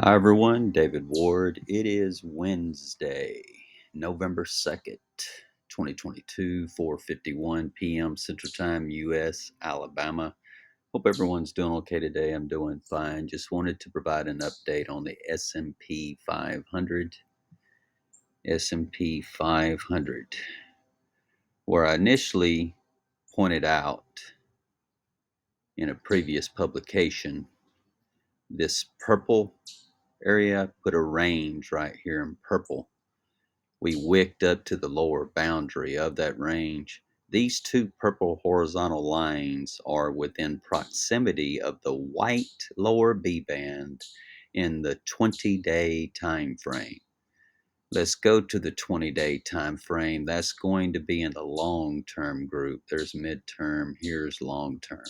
Hi everyone, David Ward. It is Wednesday, November 2nd, 2022, 4:51 p.m. Central Time, US, Alabama. Hope everyone's doing okay today. I'm doing fine. Just wanted to provide an update on the S&P 500. S&P 500, where I initially pointed out in a previous publication, this purple area, put a range right here in purple. We wicked up to the lower boundary of that range. These two purple horizontal lines are within proximity of the white lower B band in the 20-day time frame. Let's go to the 20-day time frame. That's going to be in the long-term group. There's midterm, here's long-term.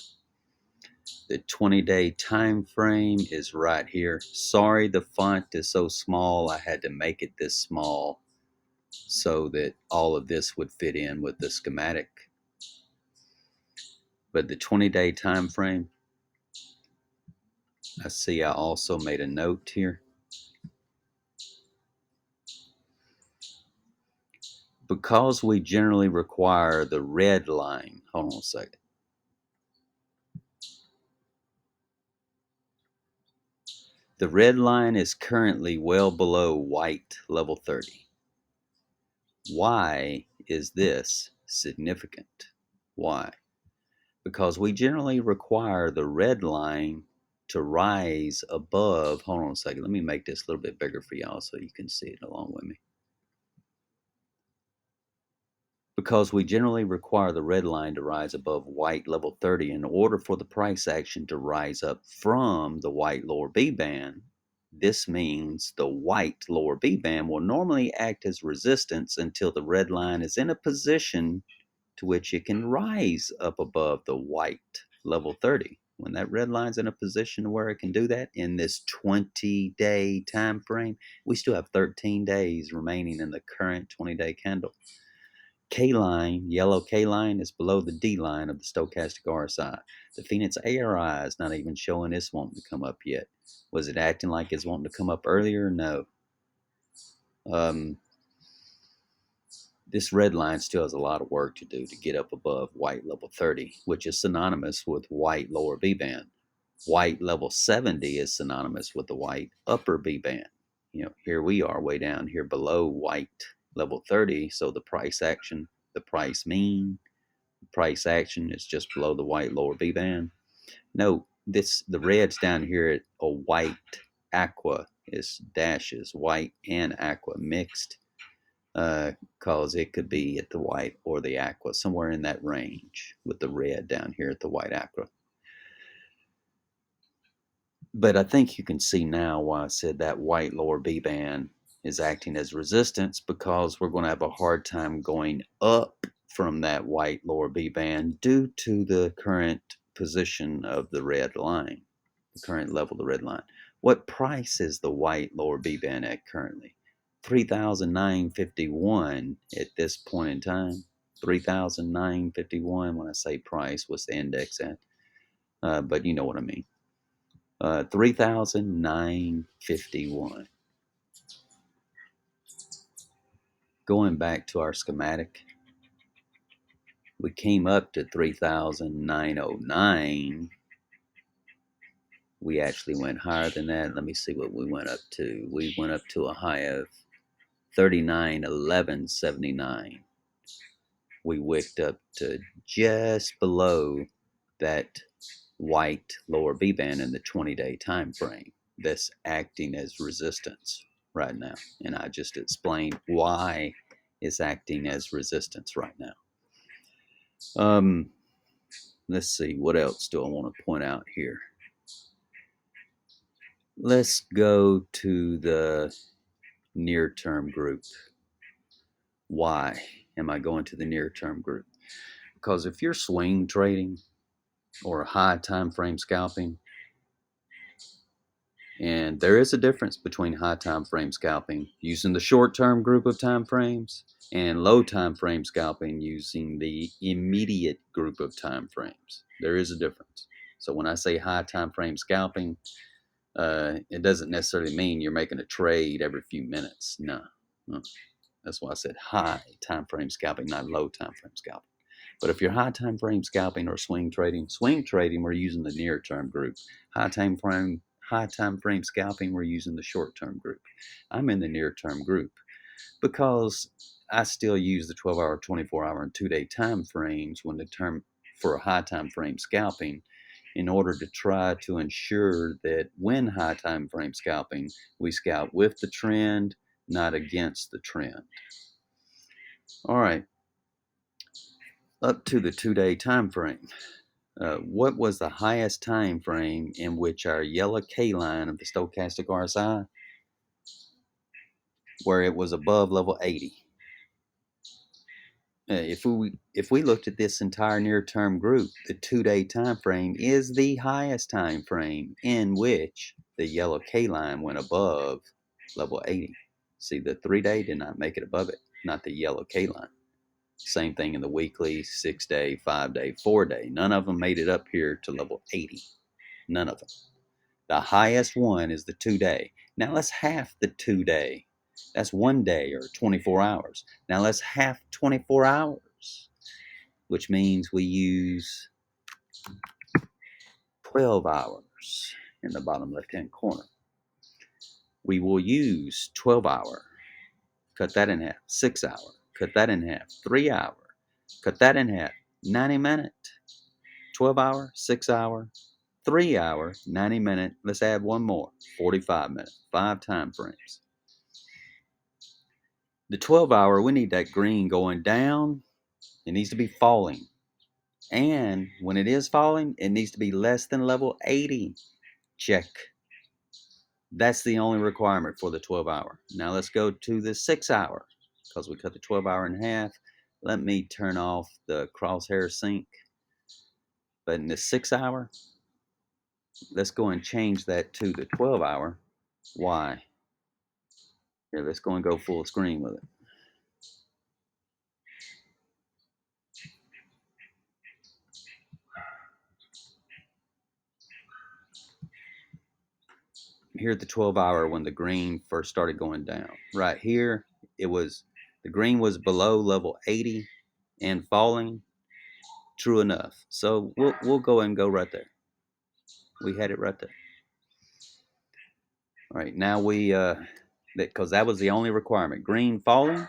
The 20-day time frame is right here. Sorry, the font is so small. I had to make it this small so that all of this would fit in with the schematic. But the 20-day time frame, I see I also made a note here. Because we generally require the red line, hold on a second. The red line is currently well below white level 30. Why is this significant? Why? Because we generally require the red line to rise above, hold on a second, let me make this a little bit bigger for y'all so you can see it along with me. Because we generally require the red line to rise above white level 30 in order for the price action to rise up from the white lower B band. This means the white lower B band will normally act as resistance until the red line is in a position to which it can rise up above the white level 30. When that red line's in a position where it can do that in this 20-day time frame, we still have 13 days remaining in the current 20-day candle. K line, yellow K line, is below the D line of the stochastic RSI. The Phoenix ARI is not even showing it's wanting to come up yet. Was it acting like it's wanting to come up earlier? No. This red line still has a lot of work to do to get up above white level 30, which is synonymous with white lower B band. White level 70 is synonymous with the white upper B band. Here we are way down here below white level 30, so the price action, the price mean, price action is just below the white lower B band. Note the red's down here at a white aqua, is dashes, white and aqua mixed, because it could be at the white or the aqua, somewhere in that range, with the red down here at the white aqua. But I think you can see now why I said that white lower B band is acting as resistance, because we're going to have a hard time going up from that white lower B band due to the current position of the red line, the current level of the red line. What price is the white lower B band at currently? 3,951 at this point in time. 3,951. When I say price, what's the index at? But you know what I mean. 3,951. Going back to our schematic, we came up to 3,909. We actually went higher than that. Let me see what we went up to. We went up to a high of 39,1179. We wicked up to just below that white lower B band in the 20-day time frame that's acting as resistance right now. And I just explained why it's acting as resistance right now. Let's see, what else do I want to point out here? Let's go to the near-term group. Why am I going to the near-term group? Because if you're swing trading or high time frame scalping, and there is a difference between high time frame scalping using the short-term group of time frames and low time frame scalping using the immediate group of time frames. There is a difference. So when I say high time frame scalping, It doesn't necessarily mean you're making a trade every few minutes. No. That's why I said high time frame scalping, not low time frame scalping. But if you're high time frame scalping or swing trading, we're using the near term group. High time frame scalping, we're using the short term group. I'm in the near term group because I still use the 12-hour, 24-hour, and 2-day time frames when the term for a high time frame scalping, in order to try to ensure that when high time frame scalping, we scalp with the trend, not against the trend. All right, up to the 2-day time frame. What was the highest time frame in which our yellow K line of the stochastic RSI, where it was above level 80? If we looked at this entire near-term group, the 2-day time frame is the highest time frame in which the yellow K line went above level 80. See, the 3-day did not make it above it, not the yellow K line. Same thing in the weekly, 6-day, 5-day, 4-day. None of them made it up here to level 80. None of them. The highest one is the 2-day. Now let's half the 2-day. That's 1 day or 24 hours. Now let's half 24 hours, which means we use 12 hours in the bottom left-hand corner. We will use 12-hour, cut that in half, 6-hour, cut that in half, 3-hour, cut that in half, 90-minute, 12-hour, 6-hour, 3-hour, 90-minute. Let's add one more, 45-minute, 5 time frames. The 12-hour, we need that green going down. It needs to be falling. And when it is falling, it needs to be less than level 80. Check. That's the only requirement for the 12-hour. Now let's go to the 6-hour, because we cut the 12-hour in half. Let me turn off the crosshair sync. But in the 6-hour, let's go and change that to the 12-hour. Why? Here, let's go and go full screen with it. Here at the 12-hour, when the green first started going down, right here, the green was below level 80 and falling. True enough. So we'll go and go right there. We had it right there. All right, now because that was the only requirement. Green falling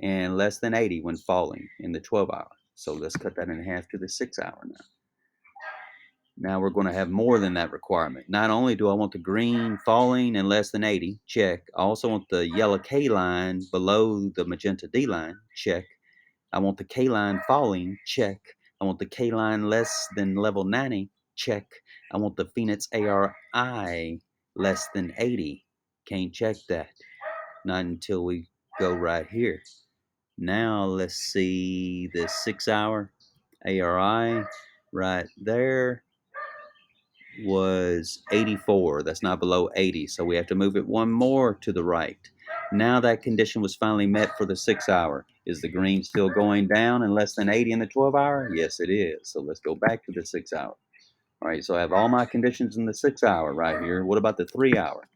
and less than 80 when falling in the 12-hour. So let's cut that in half to the 6-hour now. Now we're going to have more than that requirement. Not only do I want the green falling and less than 80, check. I also want the yellow K line below the magenta D line, check. I want the K line falling, check. I want the K line less than level 90, check. I want the Phoenix ARI less than 80. Can't check that. Not until we go right here. Now let's see the 6-hour ARI right there was 84. That's not below 80, so we have to move it one more to the right. Now that condition was finally met for the 6-hour. Is the green still going down and less than 80 in the 12-hour? Yes, it is. So let's go back to the 6-hour. All right, so I have all my conditions in the 6-hour right here. What about the 3-hour?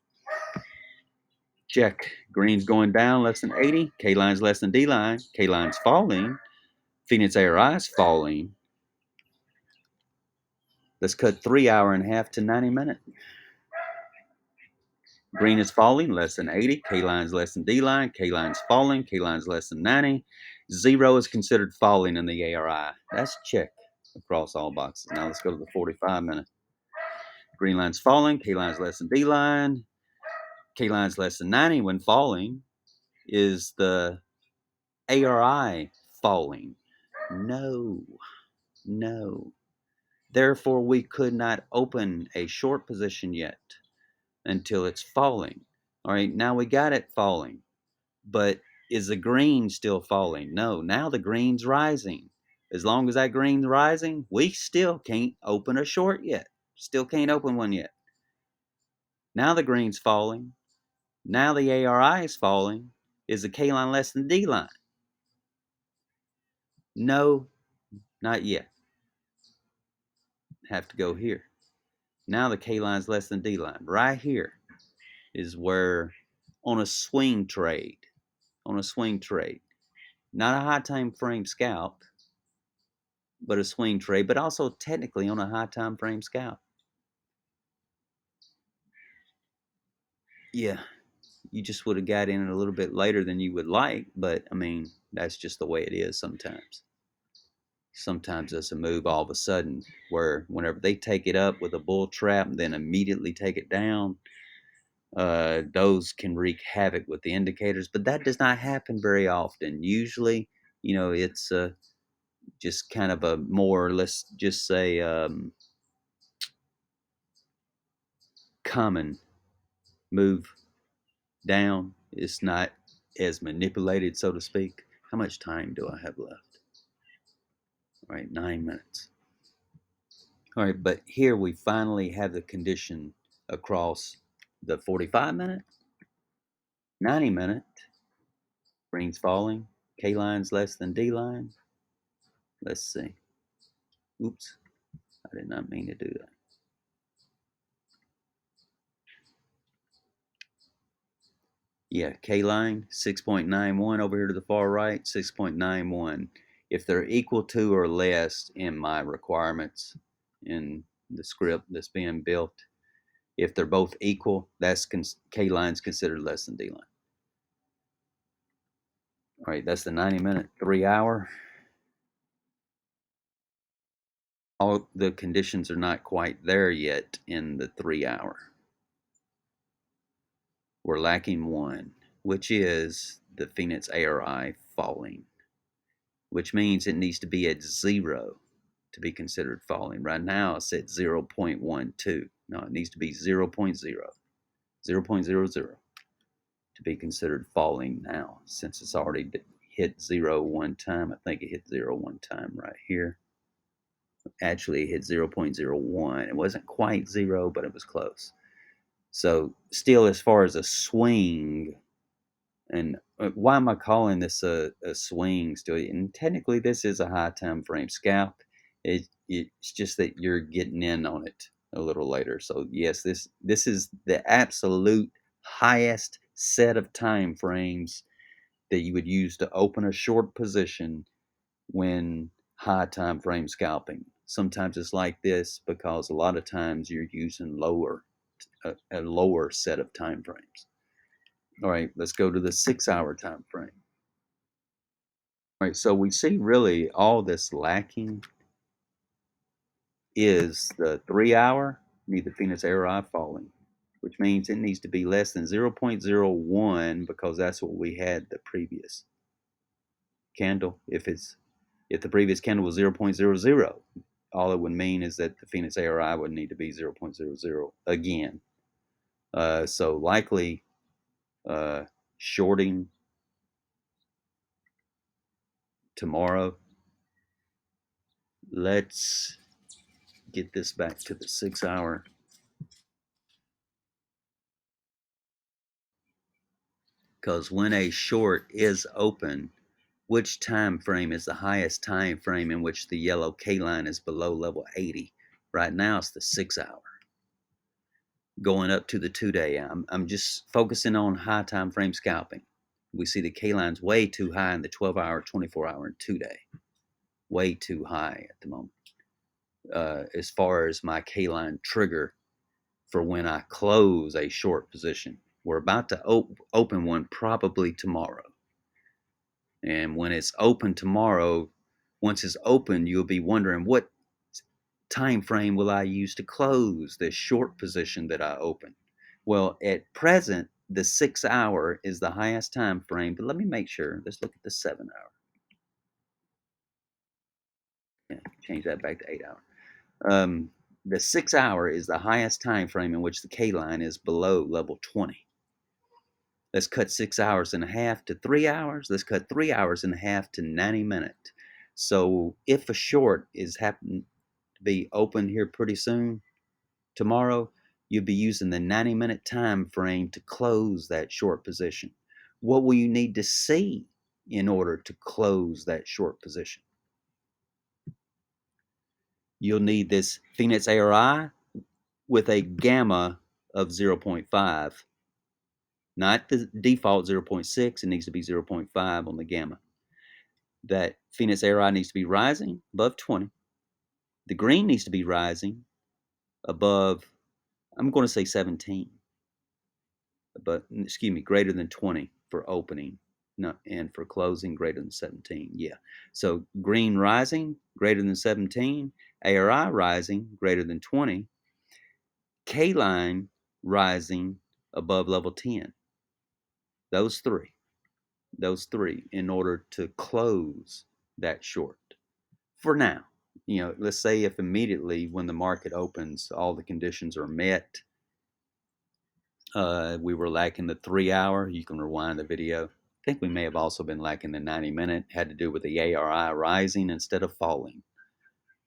Check. Green's going down less than 80. K line's less than D line. K line's falling. Phoenix ARI is falling. Let's cut 3-hour in half to 90-minute. Green is falling, less than 80. K-line's less than D-line. K-line's falling. K-line's less than 90. 0 is considered falling in the ARI. That's check across all boxes. Now let's go to the 45-minute. Green line's falling. K-line's less than D-line. K-line's less than 90 when falling. Is the ARI falling? No. No. Therefore, we could not open a short position yet until it's falling. All right, now we got it falling. But is the green still falling? No, now the green's rising. As long as that green's rising, we still can't open a short yet. Still can't open one yet. Now the green's falling. Now the ARI is falling. Is the K line less than D line? No, not yet. Have to go here. Now the K line is less than D line. Right here is where on a swing trade, not a high time frame scalp, but a swing trade, but also technically on a high time frame scalp. Yeah, you just would have got in it a little bit later than you would like, but I mean, that's just the way it is sometimes. Sometimes it's a move all of a sudden where whenever they take it up with a bull trap and then immediately take it down, those can wreak havoc with the indicators, but that does not happen very often. Usually, it's just kind of a more, let's just say, common move down. It's not as manipulated, so to speak. How much time do I have left? All right, 9 minutes. All right, but here we finally have the condition across the 45-minute, 90-minute, greens falling, K line's less than D line. Let's see. Oops, I did not mean to do that. Yeah, K line 6.91 over here to the far right, 6.91. If they're equal to or less in my requirements in the script that's being built, if they're both equal, that's K line's considered less than D line. All right, that's the 90-minute, 3 hour. All the conditions are not quite there yet in the 3 hour. We're lacking one, which is the Phoenix ARI falling, which means it needs to be at 0 to be considered falling. Right now it's at 0.12. No, it needs to be 0.0, 0.00 to be considered falling now, since it's already hit 0 one time. I think it hit 0 one time right here. Actually, it hit 0.01. It wasn't quite 0, but it was close. So still, as far as a swing, and why am I calling this a swing still? And technically, this is a high time frame scalp. It's just that you're getting in on it a little later. So yes, this is the absolute highest set of time frames that you would use to open a short position when high time frame scalping. Sometimes it's like this because a lot of times you're using a lower set of time frames. All right, let's go to the 6 hour time frame. All right, so we see really all that's lacking is the 3 hour, need the Phoenix ARI falling, which means it needs to be less than 0.01 because that's what we had the previous candle. If the previous candle was 0.00, all it would mean is that the Phoenix ARI would need to be 0.00 again. So likely shorting tomorrow. Let's get this back to the 6 hour. Because when a short is open, which time frame is the highest time frame in which the yellow K line is below level 80? Right now it's the 6 hour. Going up to the 2 day. I'm just focusing on high time frame scalping. We see the K line's way too high in the 12 hour, 24 hour, and 2 day. Way too high at the moment. As far as my K line trigger for when I close a short position. We're about to open one probably tomorrow. And when it's open tomorrow, once it's open, you'll be wondering what time frame will I use to close this short position that I open. Well, at present, the 6 hour is the highest time frame, but let me make sure. Let's look at the 7 hour. Yeah, change that back to 8 hour. The 6 hour is the highest time frame in which the K line is below level 20. Let's cut 6 hours in half to 3 hours. Let's cut 3 hours in half to 90 minutes. So if a short is happening to be open here pretty soon, tomorrow, you'll be using the 90-minute time frame to close that short position. What will you need to see in order to close that short position? You'll need this Phoenix ARI with a gamma of 0.5, not the default 0.6, it needs to be 0.5 on the gamma. That Phoenix ARI needs to be rising above 20. The green needs to be rising above, I'm going to say 17, but excuse me, greater than 20 for opening, no, and for closing greater than 17. Yeah. So green rising greater than 17, ARI rising greater than 20, K line rising above level 10. Those three in order to close that short. For now, let's say if immediately when the market opens, all the conditions are met, we were lacking the 3 hour, you can rewind the video. I think we may have also been lacking the 90-minute, had to do with the ARI rising instead of falling.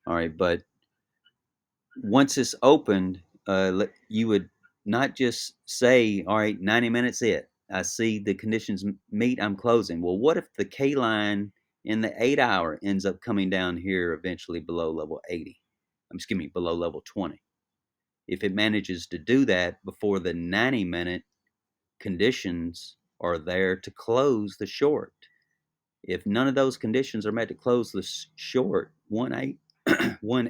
All right, but once it's opened, you would not just say, all right, 90 minutes it. I see the conditions meet, I'm closing. Well, what if the K line in the 8 hour ends up coming down here eventually below level 80? Excuse me, below level 20. If it manages to do that before the 90-minute conditions are there to close the short. If none of those conditions are met to close the short, one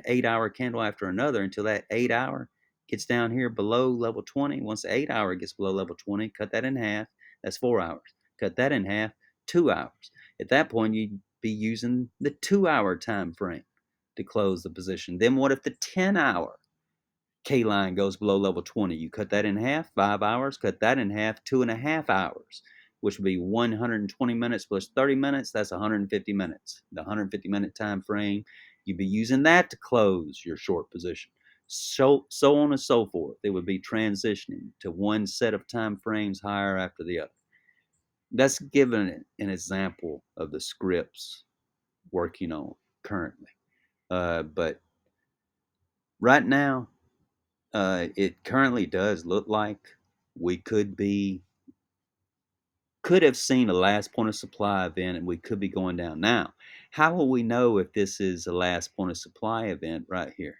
8 hour candle after another until that 8 hour gets down here below level 20. Once the 8 hour gets below level 20, cut that in half. That's 4 hours. Cut that in half, 2 hours. At that point, you'd be using the 2 hour time frame to close the position. Then what if the 10 hour K line goes below level 20? You cut that in half, 5 hours. Cut that in half, 2.5 hours, which would be 120 minutes plus 30 minutes. That's 150 minutes. The 150-minute time frame, you'd be using that to close your short position. So on and so forth. It would be transitioning to one set of time frames higher after the other. That's given an example of the scripts working on currently. But right now, it currently does look like we could have seen a last point of supply event, and we could be going down. Now, how will we know if this is a last point of supply event right here,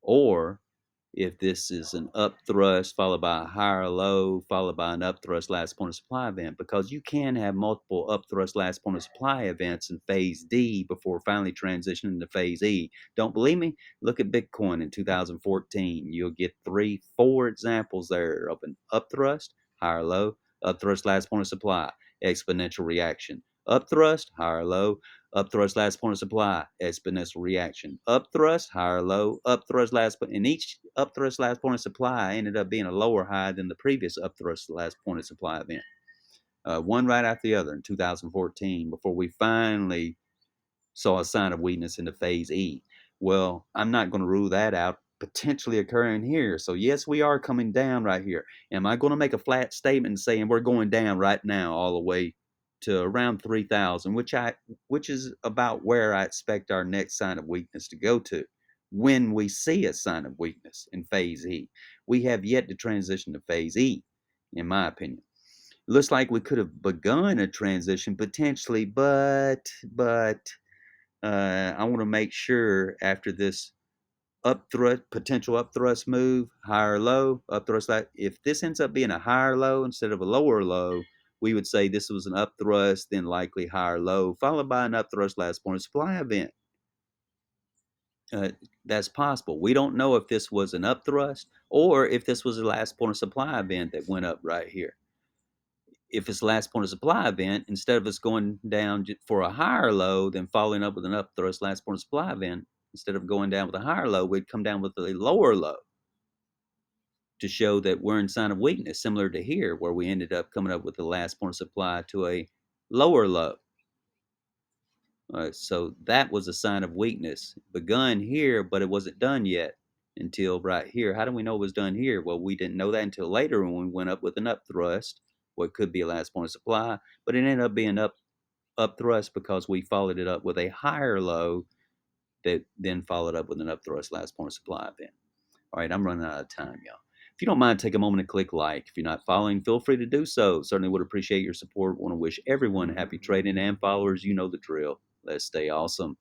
or if this is an up thrust followed by a higher low followed by an up thrust last point of supply event? Because you can have multiple up thrust last point of supply events in phase D before finally transitioning to phase E. Don't believe me? Look at Bitcoin in 2014. You'll get 3-4 examples there of an up thrust, higher low, up thrust last point of supply, exponential reaction. Up thrust, higher low, up thrust last point of supply, exponential reaction. Up thrust, higher low, up thrust last point. And each up thrust last point of supply ended up being a lower high than the previous up thrust last point of supply event. One right after the other in 2014 before we finally saw a sign of weakness into phase E. Well, I'm not going to rule that out potentially occurring here. So yes, we are coming down right here. Am I going to make a flat statement saying we're going down right now all the way to around 3,000, which is about where I expect our next sign of weakness to go to when we see a sign of weakness in phase E? We have yet to transition to phase E, in my opinion. It looks like we could have begun a transition potentially, but I want to make sure after this potential up thrust move, higher low, up thrust, if this ends up being a higher low instead of a lower low, we would say this was an up thrust, then likely higher low, followed by an up thrust last point of supply event. That's possible. We don't know if this was an up thrust or if this was the last point of supply event that went up right here. If it's the last point of supply event, instead of us going down for a higher low, then following up with an up thrust last point of supply event, instead of going down with a higher low, we'd come down with a lower low to show that we're in sign of weakness, similar to here, where we ended up coming up with the last point of supply to a lower low. So that was a sign of weakness begun here, but it wasn't done yet until right here. How do we know it was done here? Well, we didn't know that until later when we went up with an up thrust, what could be a last point of supply, but it ended up being up thrust because we followed it up with a higher low that then followed up with an up thrust last point of supply event. All right, I'm running out of time, y'all. If you don't mind, take a moment to click like. If you're not following, feel free to do so. Certainly would appreciate your support. Want to wish everyone happy trading, and followers, you know the drill. Let's stay awesome.